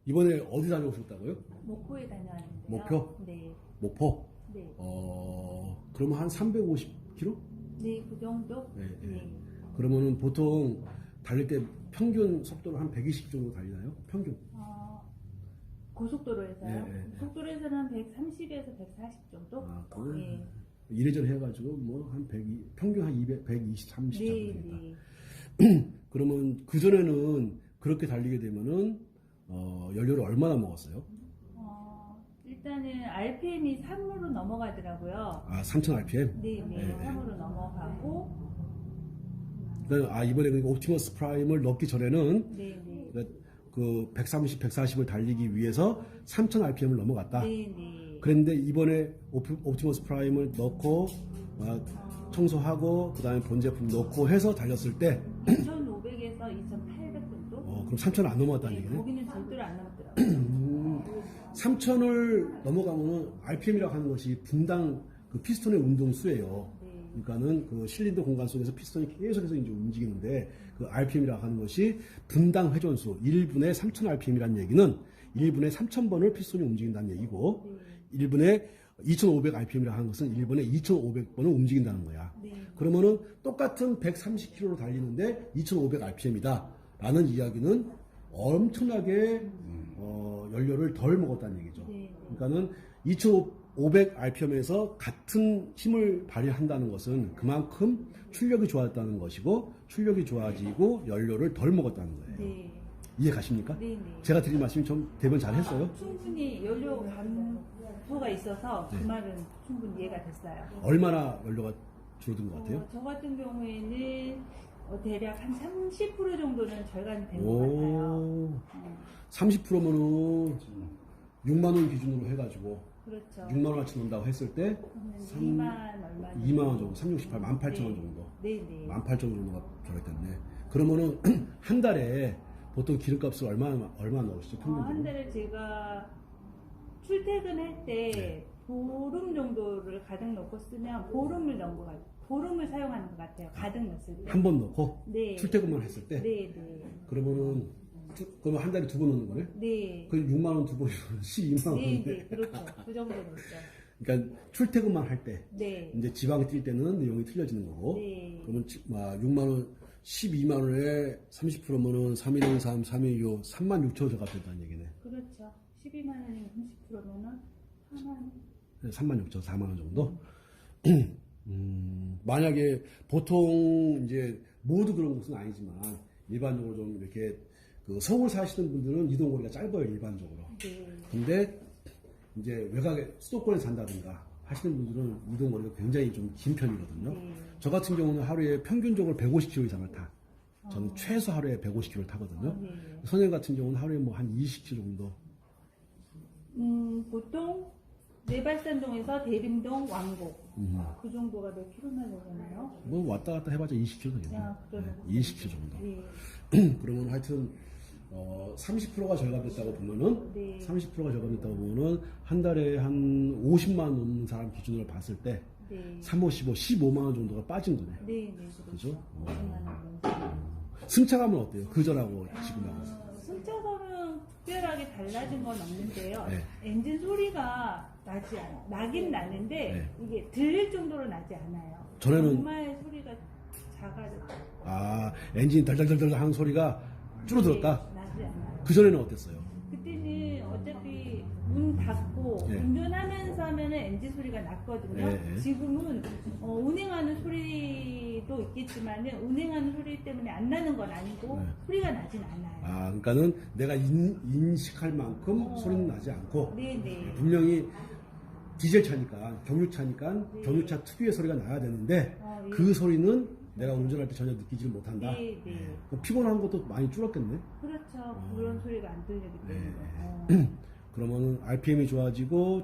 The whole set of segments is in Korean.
이번에 어디 다녀오셨다고요? 목포에 다녀왔는데요. 목표? 네. 목포? 네. 그러면 한 350km? 네, 그 정도? 네, 네. 네. 그러면은 보통 달릴 때 평균 속도로 한 120 정도 달리나요? 평균. 고속도로에서요? 네, 네. 고속도로에서는 한 130에서 140 정도? 아, 그건 네. 이래저래 해가지고 뭐 한 100, 평균 한 200, 120, 30 정도 네, 되겠다. 네. 그러면 그전에는 그렇게 달리게 되면은 연료를 얼마나 먹었어요? 일단은 RPM이 3으로 넘어가더라고요. 아, 3000 RPM? 네, 네. 네. 3으로 넘어가고, 이번에 그 옵티머스 프라임을 넣기 전에는 네, 네. 그 130, 140을 달리기 위해서 3000 RPM을 넘어갔다. 네, 네. 그런데 이번에 옵티머스 프라임을 넣고 청소하고 그다음에 본 제품 넣고 해서 달렸을 때 2500에서 2800 정도? 그럼 3000을 안 넘어갔다는 네, 얘기네. 거기는 절대로 안 넘었더라고요. 3000을 넘어가면은 RPM이라고 하는 것이 분당 그 피스톤의 운동 수예요. 네. 그러니까는 그 실린더 공간 속에서 피스톤이 계속해서 이제 움직이는데 그 RPM이라고 하는 것이 분당 회전수 1분에 3000 RPM이라는 얘기는 1분에 3000번을 피스톤이 움직인다는 얘기고 1분에 2500 RPM이라고 하는 것은 1분에 2500번을 움직인다는 거야. 네. 그러면은 똑같은 130km로 달리는데 2500 RPM이다 라는 이야기는 엄청나게 연료를 덜 먹었다는 얘기죠. 네. 그러니까는 2500 RPM에서 같은 힘을 발휘한다는 것은 그만큼 출력이 좋았다는 것이고 출력이 좋아지고 연료를 덜 먹었다는 거예요. 네. 이해 가십니까? 네, 네. 제가 드린 말씀이 좀 대변 잘 했어요? 충분히 연료 감소가 있어서 그 네. 말은 충분히 이해가 됐어요. 얼마나 연료가 줄어든 것 같아요? 저 같은 경우에는 대략 한 30% 정도는 절감이 된 것 같아요. 오, 30%면은 6만원 기준으로 해가지고 그렇죠. 6만원어치 넣는다고 했을 때 2만 얼마 2만원 정도, 368, 18,000원 정도. 네, 네. 18,000원 정도가 절약됐네. 그러면은 한 달에 보통 기름값을 얼마 넣으시죠? 한 평균적으로? 달에 제가 출퇴근할 때 네. 보름 정도를 가득 넣고 쓰면 보름을 넣은 것 같아요. 보름을 사용하는 것 같아요. 가득 넣었을 때. 한 번 넣고 네. 출퇴근만 했을 때 네, 네. 그러면은 그러면 한 달에 두 번 넣는 거네? 네. 그 6만 원 두 번이면 12만 네, 원인데. 네. 그렇죠. 그 정도 넣었죠. 그러니까 출퇴근만 할 때 네. 이제 지방에 뛸 때는 내용이 틀려지는 거고. 네. 그러면 6만 원 12만 원에 30%면은 3113, 3125, 3만 6천 원 적합된다는 얘기네. 그렇죠. 12만 원이면 30%면은 4만 원. 3만 6천, 4만 원 정도? 만약에 보통 이제 모두 그런 것은 아니지만 일반적으로 좀 이렇게 그 서울 사시는 분들은 이동거리가 짧아요, 일반적으로. 네. 근데 이제 외곽에 수도권에 산다든가 하시는 분들은 이동거리가 굉장히 좀 긴 편이거든요. 네. 저 같은 경우는 하루에 평균적으로 150km 이상을 타. 저는 최소 하루에 150km를 타거든요. 네. 선생님 같은 경우는 하루에 뭐 한 20km 정도. 보통 내발산동에서 대림동 왕복 그 정도가 몇 킬로나 되잖아요. 뭐 왔다 갔다 해봤자 20km 되겠네요. 야, 그러면 20km 정도. 네. 그러면 하여튼 30%가 절감됐다고 보면은 네. 30%가 절감됐다고 보면은 한 달에 한 50만 원 넘는 사람 기준으로 봤을 때 네. 3, 5, 15, 15만 원 정도가 빠진 거네. 네, 네, 그죠? 50만 원 정도. 승차감은 어때요? 그전하고 지금하고. 승차감은 특별하게 달라진 건 없는데요. 네. 엔진 소리가 나긴 나는데 네. 이게 들릴 정도로 나지 않아요. 전에는 정말 소리가 작아졌어요. 엔진 덜덜덜덜 하는 소리가 줄어들었다. 네, 나지 않아요. 그전에는 어땠어요? 그때는 어차피 문 닫고 네. 운전하면서 하면은 엔진 소리가 났거든요. 네. 지금은 운행하는 소리도 있겠지만은 운행하는 소리 때문에 안 나는 건 아니고 네. 소리가 나진 않아요. 그러니까는 내가 인식할 만큼 소리는 나지 않고 네네. 분명히 디젤 차니까 경유차니까 네. 경유차 특유의 소리가 나야 되는데 예. 그 소리는 내가 운전할 때 전혀 느끼지를 못한다. 네, 네. 그럼 피곤한 것도 많이 줄었겠네. 그렇죠. 그런 소리가 안 들리기 때문에. 네. 그러면은 RPM이 좋아지고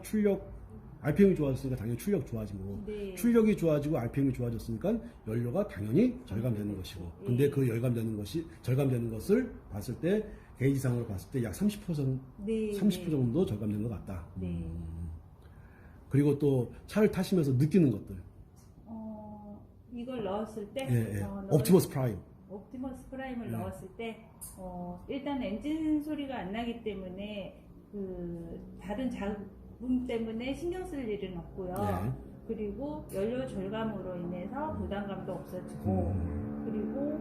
RPM이 좋아졌으니까 당연히 출력 좋아지고 네. 출력이 좋아지고 RPM이 좋아졌으니까 연료가 당연히 절감되는 것이고 근데 네. 그 절감되는 것을 봤을 때 게이지상으로 봤을 때 약 30% 정도, 네, 30% 정도 절감된 것 같다. 네. 그리고 또 차를 타시면서 느끼는 것들. 이걸 넣었을 때 옵티머스 프라임. 옵티머스 프라임을 네. 넣었을 때 일단 엔진 소리가 안 나기 때문에 그 다른 잡음 때문에 신경 쓸 일은 없고요. 네. 그리고 연료 절감으로 인해서 부담감도 없어지고 그리고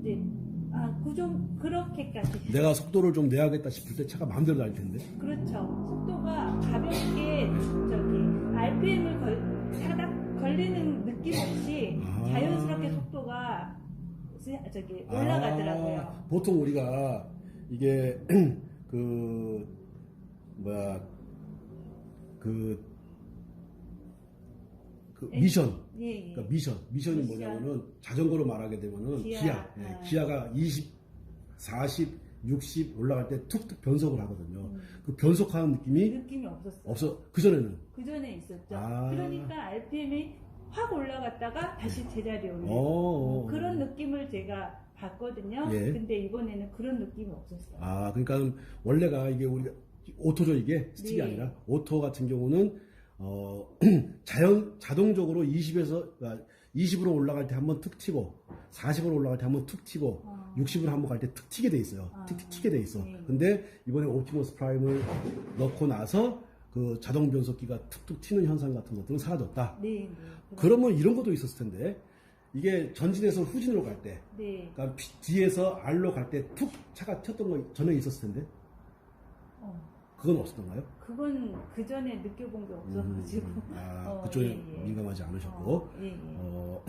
이제 그렇게까지 내가 속도를 좀 내야겠다 싶을 때 차가 마음대로 달릴 텐데. 그렇죠. 속도가 가볍게 RPM을 타닥 걸리는 느낌 없이 아. 자연스럽게 속도가 올라가더라고요. 보통 우리가 이게 그 뭐야 그 미션. 예, 예. 그러니까 미션이 뭐냐면은 자전거로 말하게 되면은 기아. 예, 기아가 20, 40, 60 올라갈 때 툭툭 변속을 하거든요. 그 변속하는 느낌이 없었어요. 그전에는. 그 전에 있었죠. 아. 그러니까 RPM이 확 올라갔다가 다시 제자리에 오르는 그런 느낌을 제가 봤거든요. 예. 근데 이번에는 그런 느낌이 없었어요. 그러니까 원래가 이게 우리가 오토죠, 이게 스틱이 네. 아니라 오토 같은 경우는 자동적으로 20으로 올라갈 때 한번 툭 튀고 40으로 올라갈 때 한번 툭 튀고 60으로 한번 갈 때 툭 튀게 돼 있어요. 틱틱 튀게 돼 있어. 네. 근데 이번에 옵티머스 프라임을 넣고 나서 그 자동 변속기가 툭툭 튀는 현상 같은 것들은 사라졌다. 네, 네. 그러면 이런 것도 있었을 텐데 이게 전진에서 후진으로 갈 때, 네. 그러니까 뒤에서 R로 갈 때 툭 차가 튀었던 거 전에 있었을 텐데 그건 없었던가요? 그건 그 전에 느껴본 게 없어가지고. 그쪽에 예, 예. 민감하지 않으셨고. 예,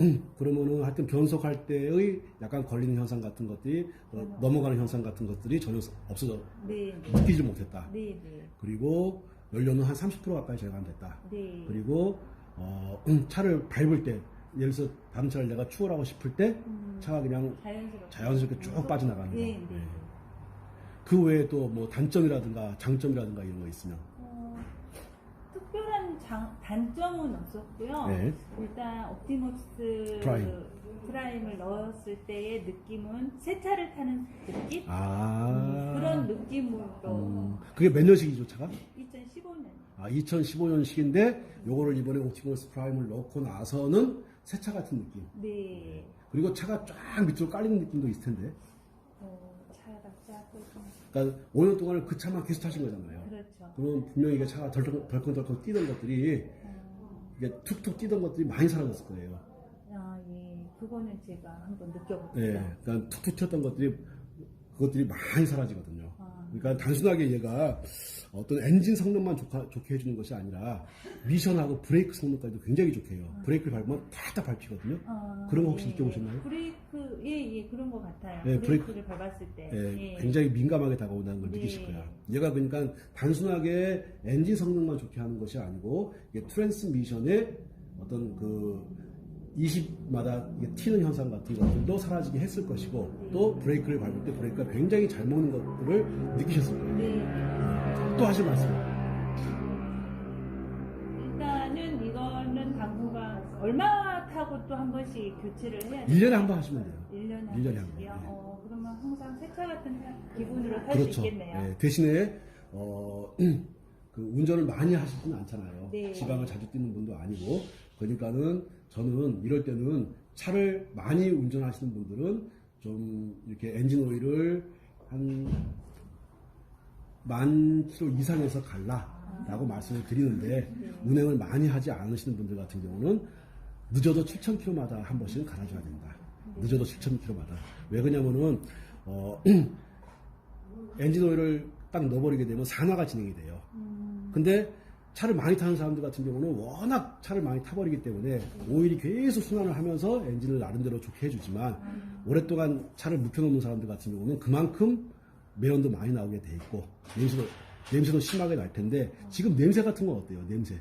예. 그러면은 하여튼 변속할 때의 약간 걸리는 현상 같은 것들이, 넘어가는 현상 같은 것들이 전혀 없어져, 네, 네. 느끼지 못했다. 네, 네. 그리고 연료는 한 30% 가까이 절감됐다. 네. 그리고, 차를 밟을 때, 예를 들어서 다른 차를 내가 추월하고 싶을 때, 차가 그냥 자연스럽게 쭉 빠져나가는 거. 네, 네. 예. 그 외에 또 뭐 단점이라든가 장점이라든가 이런 거 있으면. 특별한 단점은 없었고요. 네. 일단 옵티머스 프라임을 넣었을 때의 느낌은 새 차를 타는 느낌? 그런 느낌으로. 그게 몇 년식이죠, 차가? 2015년. 2015년식인데 요거를 이번에 옵티머스 프라임을 넣고 나서는 새 차 같은 느낌. 네. 그리고 차가 쫙 밑으로 깔리는 느낌도 있을 텐데. 차가 조금. 그러니까 5년 동안은 그 차만 계속 타신 거잖아요. 그렇죠. 그러면 분명히 이게 차가 덜컹덜컹 뛰던 것들이 이게 툭툭 뛰던 것들이 많이 사라졌을 거예요. 예. 그거는 제가 한번 느껴봤어요. 네, 그러니까 툭툭 튀었던 그것들이 많이 사라지거든요. 그러니까 단순하게 얘가 어떤 엔진 성능만 좋게 해주는 것이 아니라 미션하고 브레이크 성능까지도 굉장히 좋게 해요. 브레이크를 밟으면 탁탁 밟히거든요. 그런 거 혹시 느껴보셨나요? 브레이크, 예, 그런 것 같아요. 네, 브레이크를 밟았을 때. 예, 굉장히 민감하게 다가온다는 걸 네. 느끼실 거야. 얘가 그러니까 단순하게 엔진 성능만 좋게 하는 것이 아니고 이게 트랜스미션의 어떤 그 20마다 튀는 현상 같은 것들도 사라지게 했을 것이고 또 브레이크를 밟을 때 브레이크가 굉장히 잘 먹는 것들을 느끼셨을 거예요. 네. 또 하실 말씀. 일단은 이거는 당분간 얼마 타고 또 한 번씩 교체를 해야 돼요? 1년에 한 번 하시면 돼요. 1년에 한 1년에 한 번씩이요? 번. 그러면 항상 새 차 같은 기분으로 탈 수 그렇죠. 있겠네요. 예, 대신에 그 운전을 많이 하시지는 않잖아요. 네. 지방을 자주 뛰는 분도 아니고 그러니까는 저는 이럴 때는 차를 많이 운전하시는 분들은 좀 이렇게 엔진 오일을 한 10,000km 이상에서 갈라라고 말씀을 드리는데 운행을 많이 하지 않으시는 분들 같은 경우는 늦어도 7,000km마다 한 번씩은 갈아줘야 된다. 늦어도 7,000km마다. 왜 그러냐면은 엔진 오일을 딱 넣어버리게 되면 산화가 진행이 돼요. 근데 차를 많이 타는 사람들 같은 경우는 워낙 차를 많이 타버리기 때문에 오일이 계속 순환을 하면서 엔진을 나름대로 좋게 해주지만 오랫동안 차를 묵혀놓는 사람들 같은 경우는 그만큼 매연도 많이 나오게 돼 있고 냄새도 심하게 날 텐데 지금 냄새 같은 건 어때요? 냄새.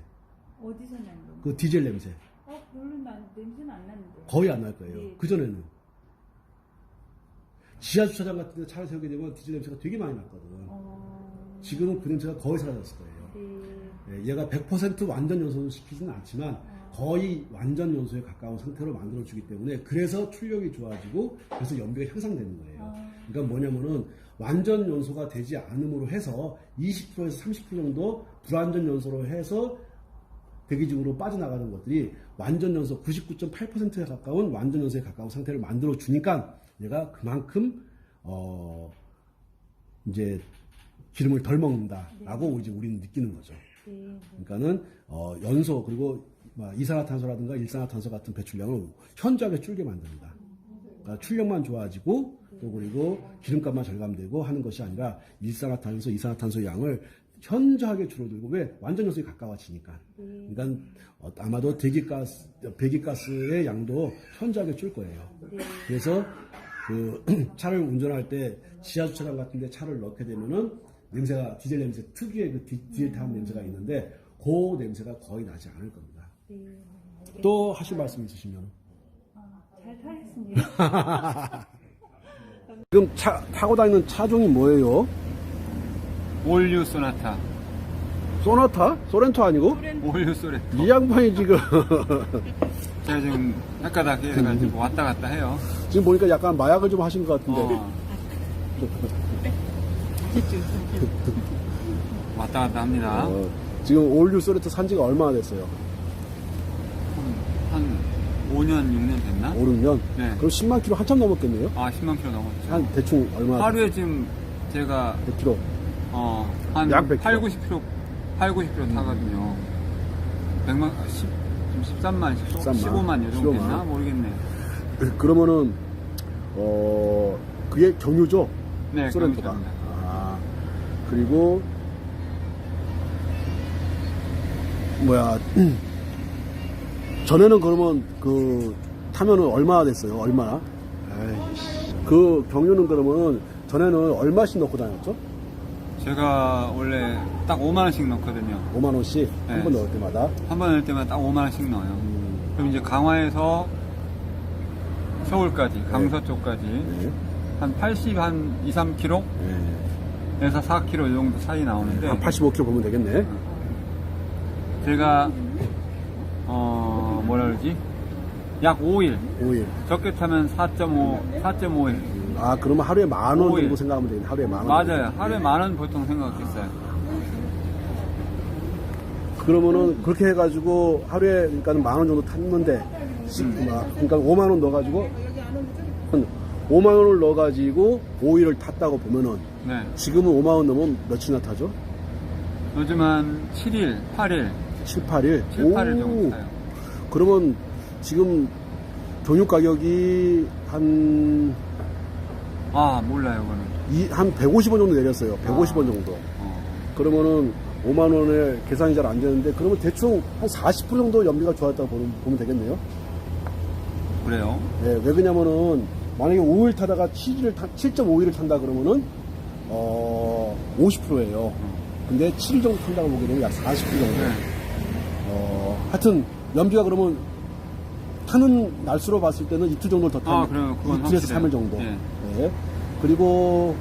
어디서 나는 거? 그 디젤 냄새. 별로 냄새는 안 나는데. 거의 안 날 거예요. 네. 그전에는. 지하 주차장 같은 데 차를 세우게 되면 디젤 냄새가 되게 많이 났거든. 지금은 그 냄새가 거의 사라졌을 거예요. 네. 얘가 100% 완전 연소를 시키지는 않지만 거의 완전 연소에 가까운 상태로 만들어주기 때문에 그래서 출력이 좋아지고 그래서 연비가 향상되는 거예요. 그러니까 뭐냐면은 완전 연소가 되지 않음으로 해서 20%에서 30% 정도 불완전 연소로 해서 대기적으로 빠져나가는 것들이 완전 연소 99.8%에 가까운 완전 연소에 가까운 상태를 만들어 주니까 얘가 그만큼 이제 기름을 덜 먹는다라고 이제 우리는 느끼는 거죠. 그러니까는 연소 그리고 이산화탄소라든가 일산화탄소 같은 배출량을 현저하게 줄게 만듭니다. 그러니까 출력만 좋아지고 또 그리고 기름값만 절감되고 하는 것이 아니라 일산화탄소, 이산화탄소 양을 현저하게 줄어들고 왜 완전 연소에 가까워지니까. 그러니까 아마도 배기가스의 양도 현저하게 줄 거예요. 그래서 그 차를 운전할 때 지하 주차장 같은데 차를 넣게 되면은 냄새가 디젤 냄새 특유의 그 디젤 타는 냄새가 있는데 그 냄새가 거의 나지 않을 겁니다. 또 하실 말씀 있으시면? 잘 타겠습니다. 지금 타고 다니는 차종이 뭐예요? 올류 소나타. 소나타? 소렌토 아니고? 올류 소나타. 이 양반이 지금 제가 지금 헷가닥 해가지고 왔다 갔다 해요. 지금 보니까 약간 마약을 좀 하신 것 같은데. 왔다 갔다 합니다. 지금 올류 소렌토 산 지가 얼마나 됐어요? 한 5년, 6년 됐나? 5, 6년? 네. 그럼 10만 킬로 한참 넘었겠네요? 아, 10만 킬로 넘었죠. 한 대충 얼마? 하루에 지금 제가 100킬로. 한 약 100 8, 90킬로 타거든요. 100만, 13만, 15만 요 정도 됐나? 모르겠네. 그러면은 그게 경유죠? 네, 소렌토가. 경유입니다. 그리고 전에는 그러면 그 타면은 얼마나 됐어요? 얼마나? 에이씨. 그 경유는 그러면 전에는 얼마씩 넣고 다녔죠? 제가 원래 딱 5만원씩 넣거든요. 5만 원씩 네. 한 번 넣을 때마다. 한 번 넣을 때마다 딱 5만원씩 넣어요. 그럼 이제 강화에서 서울까지, 강서 쪽까지 네. 한 80, 한 2, 3km? 네. 에서 4km 정도 차이 나오는데 한 85km 보면 되겠네. 제가 뭐라 그러지? 약 5일 5일. 적게 타면 4.5일 그러면 하루에 10,000원 5일. 정도 생각하면 되겠네. 하루에 10,000원. 맞아요. 하루에 10,000원 보통 생각했어요. 그러면은 그렇게 해가지고 하루에 그러니까 10,000원 정도 탔는데 그러니까 5만 원 넣어가지고 5만 원을 넣어가지고 5일을 탔다고 보면은 네. 지금은 5만 원 넣으면 며칠이나 타죠? 요즘 한 7일, 8일 7, 8일? 7, 8일 정도 타요. 그러면 지금 경유 가격이 한 몰라요 그거는. 한 150원 정도 내렸어요. 150원 정도. 그러면은 5만 원에 계산이 잘 안 되는데 그러면 대충 한 40% 정도 연비가 좋았다고 보면 되겠네요. 그래요? 네, 왜 그러냐면은 만약에 5일 타다가 7.5일을 탄다 그러면은 50%예요. 근데 7일 정도 탄다고 보게 되면 약 40% 정도. 네. 하여튼 연비가 그러면 타는 날수로 봤을 때는 이틀 정도 더 타는 그래요. 그건 이틀에서 확실해요. 3일 정도. 네. 네. 그리고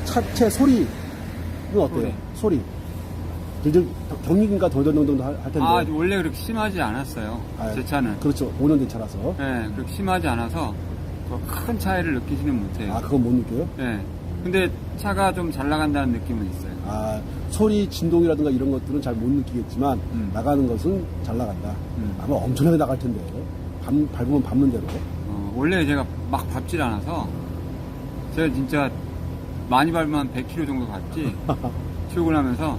차체 소리는 어때요? 소리. 경유기가 더더덩덩 할 텐데. 원래 그렇게 심하지 않았어요. 제 차는. 그렇죠. 5년 된 차라서. 네, 그렇게 심하지 않아서 큰 차이를 느끼지는 못해요. 그건 못 느껴요? 네. 근데 차가 좀 잘 나간다는 느낌은 있어요. 소리 진동이라든가 이런 것들은 잘 못 느끼겠지만 나가는 것은 잘 나간다. 아마 엄청나게 나갈 텐데. 밟으면 밟는 대로. 원래 제가 막 밟질 않아서 제가 진짜 많이 밟으면 100km 정도 밟지. 출근하면서.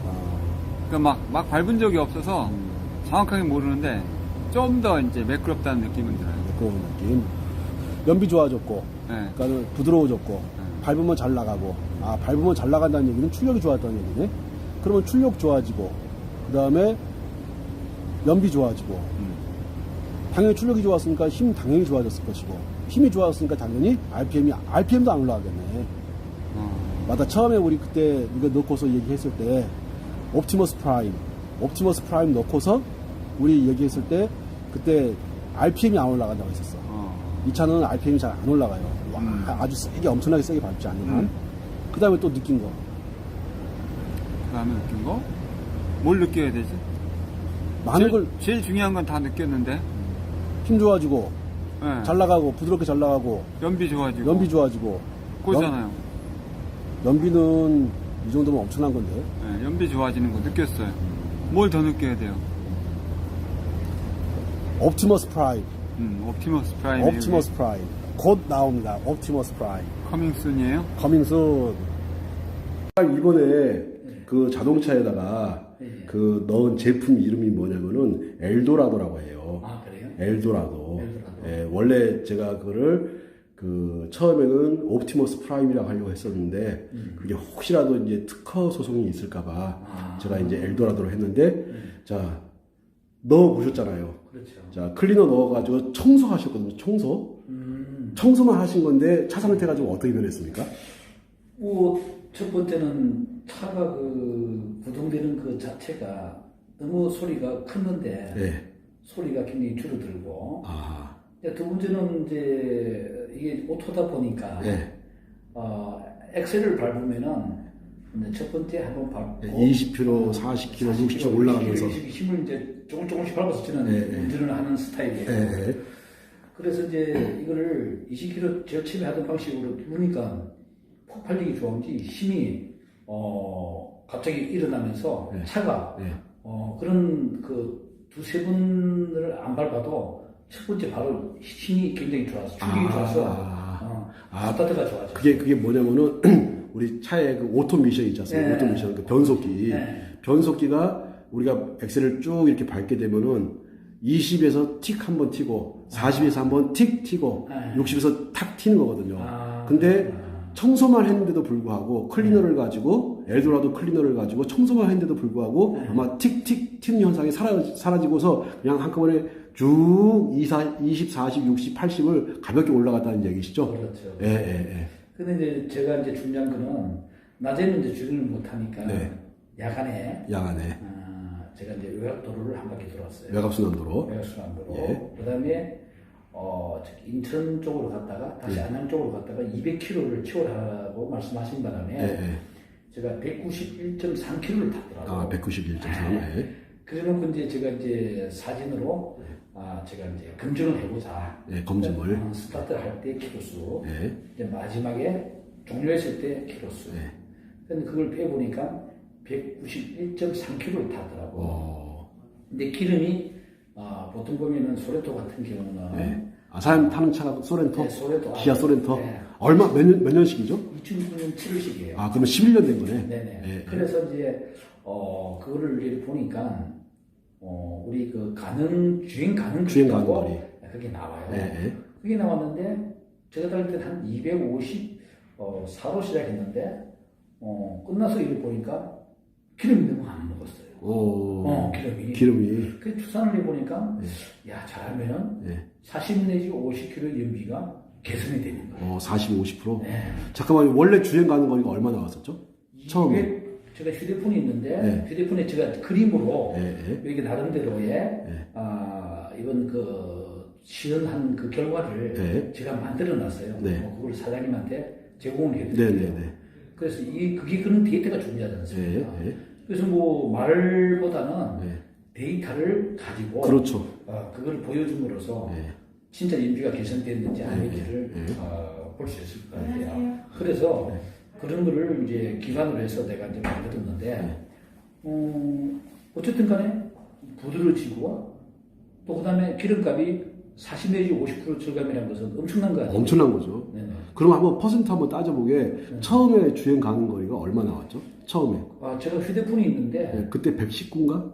그러니까 막 밟은 적이 없어서 정확하게 모르는데 좀 더 이제 매끄럽다는 느낌은 들어요. 매끄러운 느낌. 연비 좋아졌고, 네. 그러니까 부드러워졌고, 밟으면 잘 나가고, 밟으면 잘 나간다는 얘기는 출력이 좋았다는 얘기네. 그러면 출력 좋아지고, 그 다음에 연비 좋아지고, 당연히 출력이 좋았으니까 힘 당연히 좋아졌을 것이고, 힘이 좋아졌으니까 당연히 RPM도 안 올라가겠네. 맞아. 처음에 우리 그때 이거 넣고서 얘기했을 때, 옵티머스 프라임 넣고서 우리 얘기했을 때, 그때 RPM이 안 올라간다고 했었어. 이 차는 RPM이 잘 안 올라가요. 아주 세게, 엄청나게 세게 밟지 않는 한. 그 다음에 또 느낀 거. 그 다음에 느낀 거? 뭘 느껴야 되지? 많은 걸, 제일 중요한 건 다 느꼈는데. 힘 좋아지고, 네. 잘 나가고, 부드럽게 잘 나가고, 연비 좋아지고. 연비 좋아지고. 그거잖아요. 연비는 이 정도면 엄청난 건데. 네, 연비 좋아지는 거 느꼈어요. 뭘 더 느껴야 돼요? 옵티머스 프라임. 옵티머스 프라임. 옵티머스 프라임. 곧 나옵니다. 옵티머스 프라임. 커밍순이에요? 커밍순. 이번에 그 자동차에다가 그 넣은 제품 이름이 뭐냐면은 엘도라도라고 해요. 아, 그래요? 엘도라도. 엘도라도. 예, 원래 제가 그거를 그 처음에는 옵티머스 프라임이라고 하려고 했었는데 그게 혹시라도 이제 특허 소송이 있을까봐 제가 이제 엘도라도로 했는데 자 넣어 보셨잖아요. 그렇죠. 자 클리너 넣어가지고 청소하셨거든요. 청소만 하신 건데 차 상태가 어떻게 변했습니까? 첫 번째는 차가 그 구동되는 그 자체가 너무 소리가 컸는데 네. 소리가 굉장히 줄어들고 아, 두 번째는 이제 이게 오토다 보니까 네. 엑셀을 밟으면은 첫 번째 한번 밟고 20km, 40km, 60km 올라가면서 힘을 이제 조금씩 밟아서 저는 네. 운전을 하는 스타일이에요. 네. 그래서 이제 이거를 20km 제어 처음에 하던 방식으로 누르니까 폭발력이 좋은지 힘이 갑자기 일어나면서 네. 차가 네. 그런 그 두세 번을 안 밟아도 첫 번째 바로 힘이 굉장히 좋아서 충격이 좋아서 스타트가 좋아져. 그게 뭐냐면은 우리 차에 그 오토미션 있지 않습니까? 네. 오토미션 그 변속기. 네. 변속기가 우리가 엑셀을 쭉 이렇게 밟게 되면은 20에서 틱 한번 튀고 40에서 한번 틱 튀고 네. 60에서 탁 튀는 거거든요. 아, 근데 청소만 했는데도 불구하고 클리너를 가지고 엘도라도 클리너를 가지고 청소만 했는데도 불구하고 아마 틱틱 튀는 현상이 사라지고서 그냥 한꺼번에 쭉 20, 40, 60, 80을 가볍게 올라갔다는 얘기시죠? 그렇죠. 예. 근데 이제 제가 이제 중요한 거는 낮에는 이제 주행을 못 하니까 네. 야간에 제가 이제 외곽도로를 한 바퀴 돌았어요. 외곽순환도로. 외곽순환도로. 예. 그다음에 인천 쪽으로 갔다가 다시 안양 쪽으로 갔다가 200km를 채우라고 말씀하신 바람에 제가 191.3km를 탔더라고요. 아, 191.3. 예. 그래놓고 이제 제가 이제 사진으로 제가 이제 검증을 해보자. 예, 검증을. 스타트 할 때 키로수. 예. 이제 마지막에 종료했을 때 키로수. 예. 근데 그걸 빼보니까 191.3km를 타더라고. 근데 기름이 보통 보면은 소렌토 같은 경우는 네. 사람 타는 차가 소렌토? 네, 소렌토. 기아 소렌토? 네. 몇 년식이죠? 2009년 7월식이에요. 아, 그러면 11년 된 거네? 네네. 예. 그래서 이제 그거를 이렇게 보니까 우리 그 주행 가능 주행 가능 거리하고 거리. 그게 나와요. 예. 그게 나왔는데 제가 다닐 때는 한 254로 시작했는데 끝나서 이렇게 보니까 기름이 너무 안 먹었어요. 기름이. 그 추산을 해보니까 야 잘하면은 40 내지 50km 연비가 개선이 되는 거예요. 40, 50%? 네. 잠깐만, 원래 주행 가는 거리가 얼마 나왔었죠? 처음에? 제가 휴대폰이 있는데 휴대폰에 제가 그림으로 여기 나름대로의 이번 그 시연한 그 결과를 제가 만들어놨어요. 그걸 사장님한테 제공을 해드렸어요. 그래서 그게 그런 데이터가 중요하지 않습니까? 그래서 뭐 말보다는 데이터를 가지고 그렇죠. 그걸 보여줌으로써 진짜 연비가 개선됐는지 아닌지를 볼 수 있을 것 같아요. 그래서 그런 거를 이제 기반으로 해서 내가 이제 만들었는데 어쨌든 간에 부드러지고 또 그다음에 기름값이 40 내지 50% 절감이라는 것은 엄청난 거 아니에요? 엄청난 거죠. 네네. 그럼 한번 퍼센트 한번 따져보게 처음에 주행 가는 거리가 얼마 나왔죠? 처음에. 제가 휴대폰이 있는데 그때 119인가?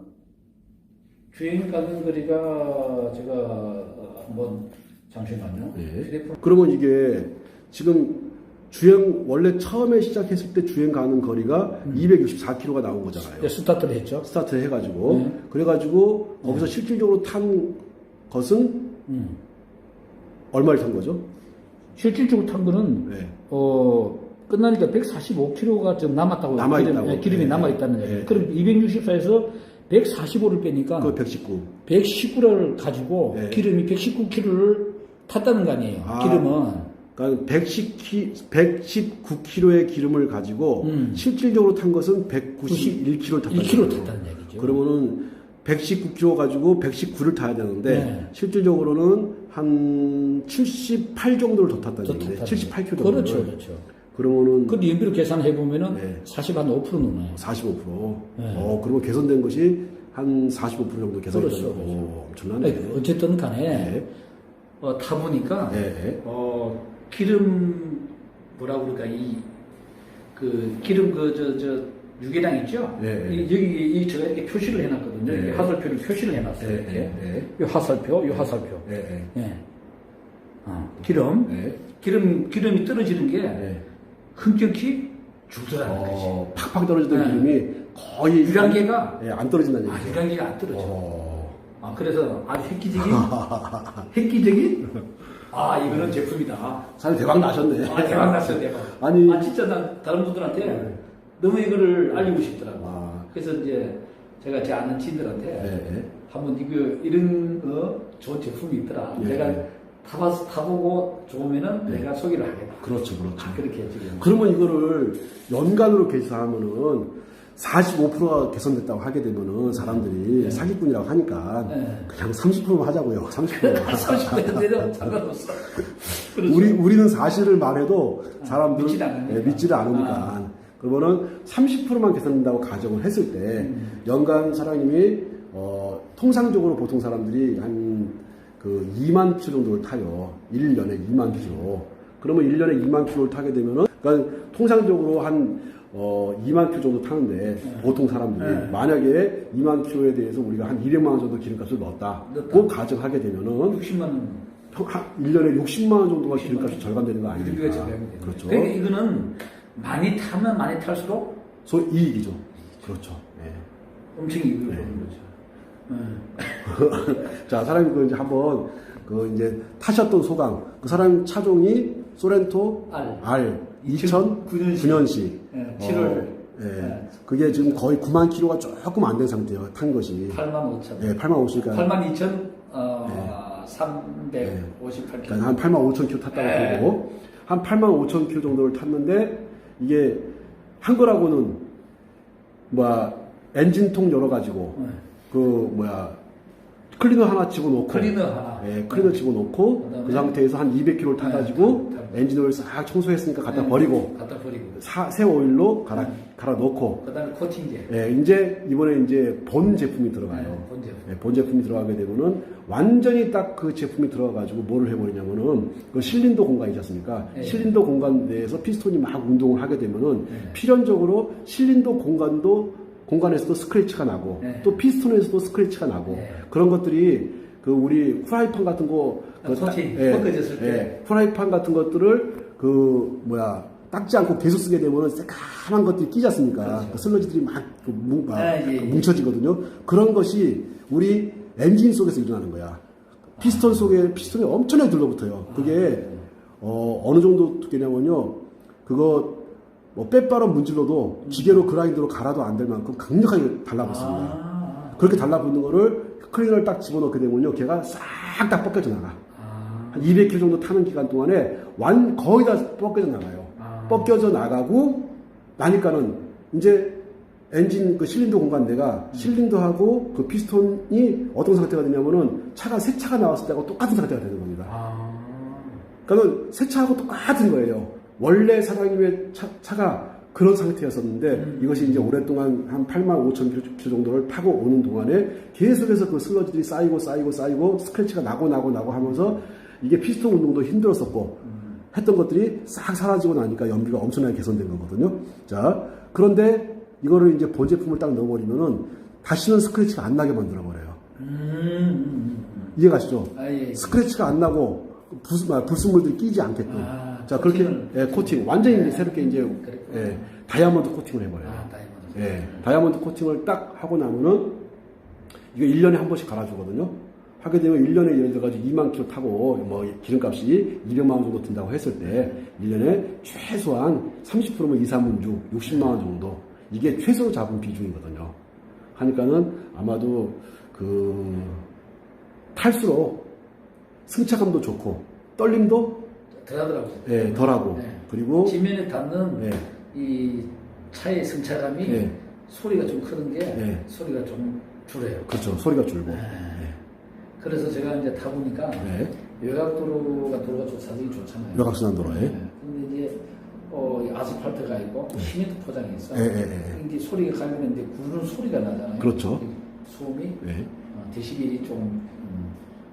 주행 가는 거리가 제가 한번 잠시만요. 휴대폰. 그러면 이게 지금 주행 원래 처음에 시작했을 때 주행 가는 거리가 264km가 나온 거잖아요. 스타트를 했죠. 스타트 해가지고 그래가지고 거기서 실질적으로 탄 것은 얼마를 탄 거죠? 실질적으로 탄 거는 끝나니까 145km가 좀 남았다고 기름이 남아있다는 거예요. 그럼 264에서 145를 빼니까 그 119. 119를 가지고 기름이 119km를 탔다는 거 아니에요. 기름은. 그러니까 119kg의 기름을 가지고 실질적으로 탄 것은 191kg를 탔다는 1km 탔다는 얘기죠. 그러면은 119kg 가지고 119를 타야 되는데 실질적으로는 한 78 정도를 더 탔다는 얘기인데 78km 정도. 그렇죠. 그러면은 그 연비로 계산해 보면은 40 한 5% 넘어요. 45%. 그러면 개선된 것이 한 45% 정도 개선했다고. 그렇죠. 오, 엄청나네. 어쨌든 간에 네. 타보니까 네. 기름 뭐라 그럴까 그 기름 유계량 있죠? 네. 여기 제가 이렇게 표시를 해놨거든요. 네. 이렇게 화살표를 표시를 해놨어요. 네. 이렇게 네. 이 화살표, 이 화살표. 네. 예. 기름, 네. 기름이 떨어지는 게 네. 흔격히 죽더라는 거지. 팍팍 떨어지던 네. 기름이 거의 유량계가 안 떨어진다는 얘기죠. 유량계가 안 떨어져. 어. 그래서 아주 획기적인 이거는 제품이다. 사실 대박 나셨네. 대박 났어요, 대박. 아니. 진짜 난 다른 분들한테 너무 이거를 알리고 싶더라고. 그래서 이제 제가 제 아는 지인들한테 네. 한번 이런 좋은 제품이 있더라. 네. 내가 타보고 좋으면은 내가 소개를 하겠다. 그렇죠. 그렇게 지금. 그러면 이거를 연간으로 계산하면은 45%가 개선됐다고 하게 되면은 사람들이 사기꾼이라고 하니까 그냥 30%만 하자고요. 30%. 30%는 상관없어. 그렇죠. 우리는 사실을 말해도 사람들은 믿지를 않으니까. 믿지를 않으니까. 그러면은 30%만 개선된다고 가정을 했을 때 연간 사장님이 통상적으로 보통 사람들이 한 2만 킬로 정도를 타요. 1년에 2만 킬로. 그러면 1년에 2만 킬로를 타게 되면은 그러니까 통상적으로 한 2만 킬로 정도 타는데 보통 사람들이 만약에 2만 킬로에 대해서 우리가 한 200만 원 정도 기름값을 넣었다고 가정하게 되면은 60만 원. 1년에 60만 원 정도가 기름값이 절감되는 거 아닙니까? 그렇죠. 그러니까 이거는 많이 타면 많이 탈수록 소위 이익이죠. 그렇죠. 네. 엄청 이익을 보는 거죠. 자, 사장님 이제 한번 이제 타셨던 소감. 그 사람 차종이 소렌토 R 2009년식. 7월. 그게 지금 거의 9만 킬로가 조금 안 된 상태예요. 탄 것이. 8만 5천. 네, 8만 5천이니까. 8만 2천 358km. 그러니까 한 8만 5천 킬로 탔다고 보고 한 8만 5천 킬로 정도를 탔는데 이게 한 거라고는 엔진통 열어가지고 클리너 하나 집어넣고 클리너 집어넣고 그 상태에서 한 200km를 타가지고 엔진오일 싹 청소했으니까 갖다 버리고 새 오일로 갈아 넣고 그다음에 코팅제. 이제 이번에 이제 본 제품이 들어가요. 본 제품이 들어가게 되면은 완전히 딱 그 제품이 들어가가지고 뭐를 해버리냐면은 그 실린더 공간이지 않습니까? 실린더 공간 내에서 피스톤이 막 운동을 하게 되면은 필연적으로 실린더 공간에서도 스크래치가 나고 또 피스톤에서도 스크래치가 나고 그런 것들이 우리 프라이팬 같은 거 꺾어졌을 때 프라이팬 같은 것들을 닦지 않고 계속 쓰게 되면 새까만 것들이 끼지 않습니까? 그렇죠. 그 슬러지들이 막 뭉쳐지거든요. 그런 것이 우리 엔진 속에서 일어나는 거야. 피스톤 속에 피스톤이 엄청나게 들러붙어요. 그게 어느 정도 두께냐면요. 그거 빼바로 문질러도 기계로 그라인더로 갈아도 안 될 만큼 강력하게 달라붙습니다. 그렇게 달라붙는 거를 클리너를 딱 집어넣게 되면요. 걔가 싹 다 벗겨져 나가. 한 200km 정도 타는 기간 동안에 거의 다 벗겨져 나가요. 벗겨져 나가고 나니까는 이제 엔진 실린더 공간 내가 실린더하고 그 피스톤이 어떤 상태가 되냐면은 새 차가 나왔을 때하고 똑같은 상태가 되는 겁니다. 그러니까 새 차하고 똑같은 거예요. 원래 사장님의 차가 그런 상태였었는데 이것이 이제 오랫동안 한 8만 5천 킬로 정도를 타고 오는 동안에 계속해서 그 슬러지들이 쌓이고 스크래치가 나고 하면서 이게 피스톤 운동도 힘들었었고 했던 것들이 싹 사라지고 나니까 연비가 엄청나게 개선된 거거든요. 자, 그런데 이거를 이제 본 제품을 딱 넣어버리면은 다시는 스크래치가 안 나게 만들어버려요. 이해가시죠? 스크래치가 안 나고 불순물들이 끼지 않게끔. 자, 그렇게 코팅 완전히 이제 새롭게 이제 다이아몬드 코팅을 해버려요. 다이아몬드 코팅을 딱 하고 나면은 이거 1년에 한 번씩 갈아주거든요. 하게 되면 1년에 예를 들어가지고 2만 킬로 타고 기름값이 200만 원 정도 든다고 했을 때 1년에 최소한 30%면 2, 3분 60만 원 정도. 이게 최소로 잡은 비중이거든요. 하니까는 아마도 탈수록 승차감도 좋고 떨림도 덜하더라고요. 덜하고 그리고 지면에 닿는 이 차의 승차감이 소리가 좀 크는 게 소리가 좀 줄어요. 그렇죠. 소리가 줄고. 그래서 제가 이제 타보니까 외곽도로가 사정이 좋잖아요. 외곽순환 도로에. 근데 이제 아스팔트가 있고 시멘트 포장이 있어. 이제 소리가 가면 이제 구르는 소리가 나잖아요. 그렇죠. 소음이 네. 데시벨이 좀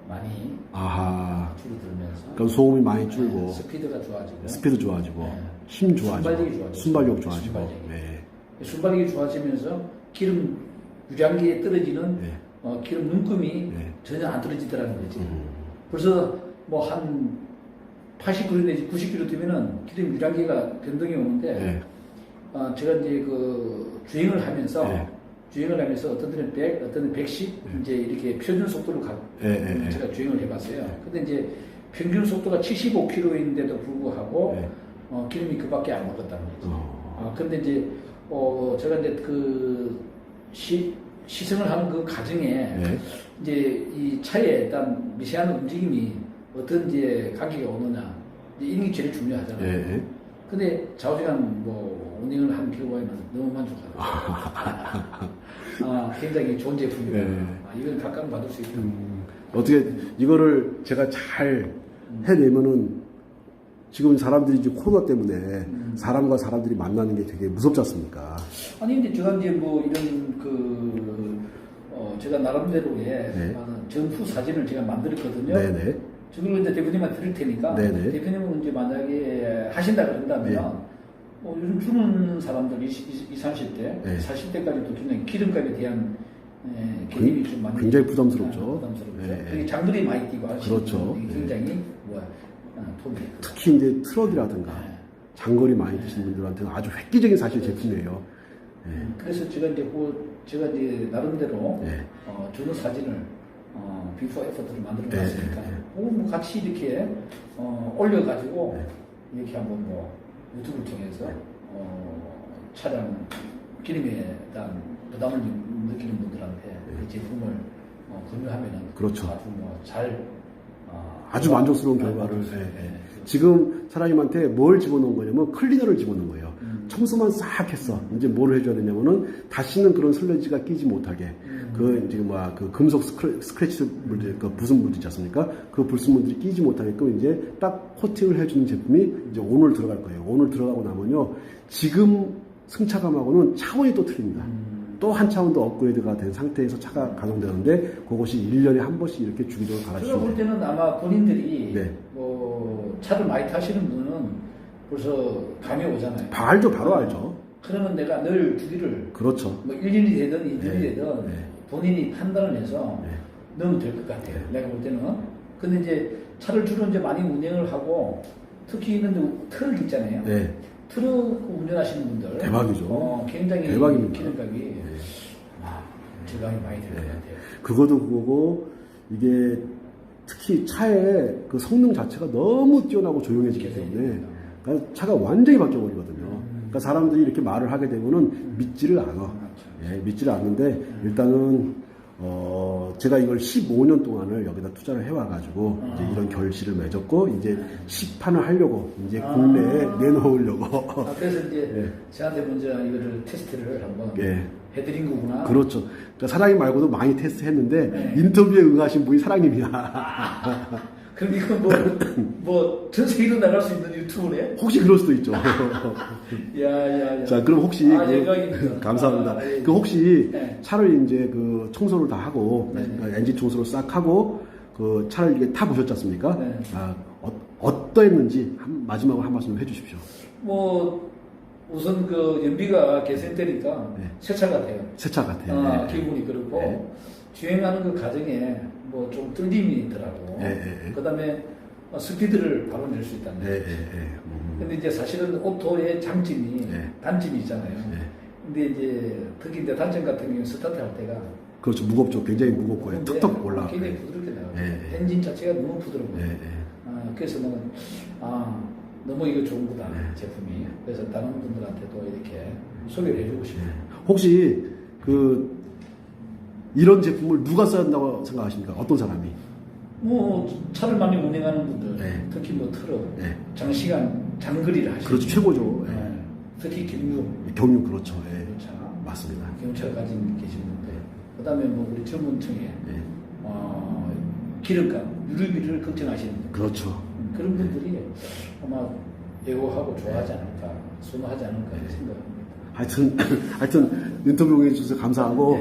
많이 아하. 줄어들면서 그럼 소음이 많이 줄고 스피드가 좋아지고 스피드 좋아지고 네. 힘 좋아지고 순발력이 좋아지고 순발력 좋아지고 순발력이. 네. 순발력이 좋아지면서 기름 유량기에 떨어지는 네. 기름 눈금이 네. 전혀 안 떨어지더라는 거지. 벌써 뭐 한 80km 내지 90km 되면은 기름 유량기가 변동이 오는데 네. 제가 이제 그 주행을 하면서 네. 어떤 데는 100, 어떤 데는 110 이제 이렇게 표준 속도로 제가 주행을 해봤어요. 근데 이제 평균 속도가 75km인데도 불구하고 기름이 그밖에 안 먹었다는 거죠. 근데 이제 제가 이제 그 시승을 하는 그 과정에 이제 이 차에 일단 미세한 움직임이 어떤 이제 가격이 오느냐 이런 게 제일 중요하잖아요. 근데 좌우지간 뭐 운행을 한 결과에는 너무 만족하더라고요. 굉장히 좋은 제품이다. 이걸 각광받을 수 있다. 어떻게 이거를 제가 잘 해내면은 지금 사람들이 이제 코로나 때문에 사람과 사람들이 만나는 게 되게 무섭지 않습니까? 아니 근데 제가 이제 뭐 이런 제가 나름대로의 전후 사진을 제가 만들었거든요. 네네. 저걸 이제 대표님한테 드릴 테니까 네네. 대표님은 이제 만약에 하신다 그런다면 요즘 젊은 사람들 20, 30대, 40대까지도 굉장히 기름값에 대한 개념이 좀 많이 굉장히 부담스럽죠. 네. 장들이 많이 뛰고 그렇죠. 굉장히 도움이 특히 이제 트럭이라든가 장거리 많이 드시는 분들한테는 아주 획기적인 사실 제품이에요. 그래서 제가 이제 나름대로 주는 사진을 비포 애프터를 만들어 놨으니까 뭐 같이 이렇게 올려가지고 이렇게 한번 뭐 유튜브를 통해서 차량 기름에 대한 부담을 느끼는 분들한테 이 제품을 권유하면은 그렇죠. 아주 잘 아주 만족스러운 결과를. 지금 사장님한테 뭘 집어넣은 거냐면 클리너를 집어넣은 거예요. 청소만 싹 했어. 이제 뭘 해줘야 되냐면은 다시는 그런 슬러지가 끼지 못하게. 그 금속 스크래치 물질, 그 부순물들 있지 않습니까? 그 불순물들이 끼지 못하게끔 이제 딱 코팅을 해주는 제품이 이제 오늘 들어갈 거예요. 오늘 들어가고 나면요. 지금 승차감하고는 차원이 또 틀립니다. 또 한 차원 더 업그레이드가 된 상태에서 차가 가동되는데 그것이 1년에 한 번씩 이렇게 주기적으로 제가 갈아주시면 볼 돼요. 때는 아마 본인들이 네. 차를 많이 타시는 분은 벌써 감이 오잖아요. 알죠. 바로 알죠. 그러면 내가 늘 주기를 그렇죠. 뭐 1년이 되든 2년이 되든 본인이 판단을 해서 넣으면 될 것 같아요. 내가 볼 때는. 근데 이제 차를 주로 이제 많이 운행을 하고 특히 있는 트럭 있잖아요. 트럭 운전하시는 분들 대박이죠. 굉장히 대박입니다. 기름값이 절감이 많이 될 것 같아요. 그것도 그거고 이게 특히 차의 그 성능 자체가 너무 뛰어나고 조용해지기 때문에 그러니까 차가 완전히 바뀌어버리거든요. 그러니까 사람들이 이렇게 말을 하게 되면은 믿지를 않아. 믿지를 않는데 일단은 제가 이걸 15년 동안을 여기다 투자를 해와가지고 이제 이런 결실을 맺었고 이제 시판을 하려고 이제 국내에 내놓으려고. 그래서 이제 저한테 먼저 이거를 테스트를 한번 해드린 거구나. 그렇죠. 그러니까 사장님 말고도 많이 테스트했는데 인터뷰에 응하신 분이 사장님이야. 그럼 이거 전 세계로 나갈 수 있는 유튜브네? 혹시 그럴 수도 있죠. 야. 자, 그럼 혹시 감사합니다. 예. 그 혹시 차를 이제 그 청소를 다 하고 엔진 청소를 싹 하고 그 차를 이렇게 타 보셨지 않습니까? 어떠했는지 마지막으로 한 말씀 해주십시오. 우선 그 연비가 개선되니까 새 차 같아요. 새 차 같아요. 기분이 그렇고 주행하는 그 과정에 좀 뚫림이 있더라고. 그다음에 스피드를 바로 낼 수 있다는 거죠. 근데 이제 사실은 오토의 단점이 있잖아요. 근데 이제 특히 이제 단점 같은 경우는 스타트 할 때가 그렇죠. 무겁죠. 굉장히 무겁고 툭툭 올라가고. 굉장히 부드럽게 나와요. 엔진 자체가 너무 부드러워요. 그래서 나는 너무 이거 좋은 거다 제품이. 그래서 다른 분들한테도 이렇게 소개를 해주고 싶어요. 혹시 이런 제품을 누가 써야 한다고 생각하십니까? 어떤 사람이? 차를 많이 운행하는 분들, 특히 트럭, 장거리를 하시는 그렇죠. 최고죠. 특히 경유 그렇죠. 경차, 맞습니다. 경차를 가진 계신 분들, 그다음에 우리 전문층에 기름값, 유류비를 걱정하시는 분들, 그렇죠. 그런 분들이 아마 애호하고 좋아하지 않을까, 선호하지 않을까 생각합니다. 하여튼 인터뷰 해주셔서 감사하고,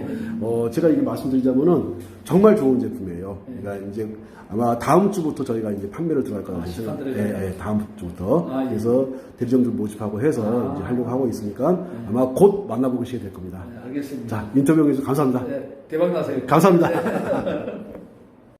제가 이게 말씀드리자면은 정말 좋은 제품이에요. 그러니까 이제 아마 다음 주부터 저희가 이제 판매를 들어갈 거라고 생각합니다. 다음 주부터. 그래서 대리점들 모집하고 해서 이제 하려고 하고 있으니까 아마 곧 만나보시게 될 겁니다. 알겠습니다. 자, 인터뷰 해주셔서 감사합니다. 대박 나세요. 감사합니다.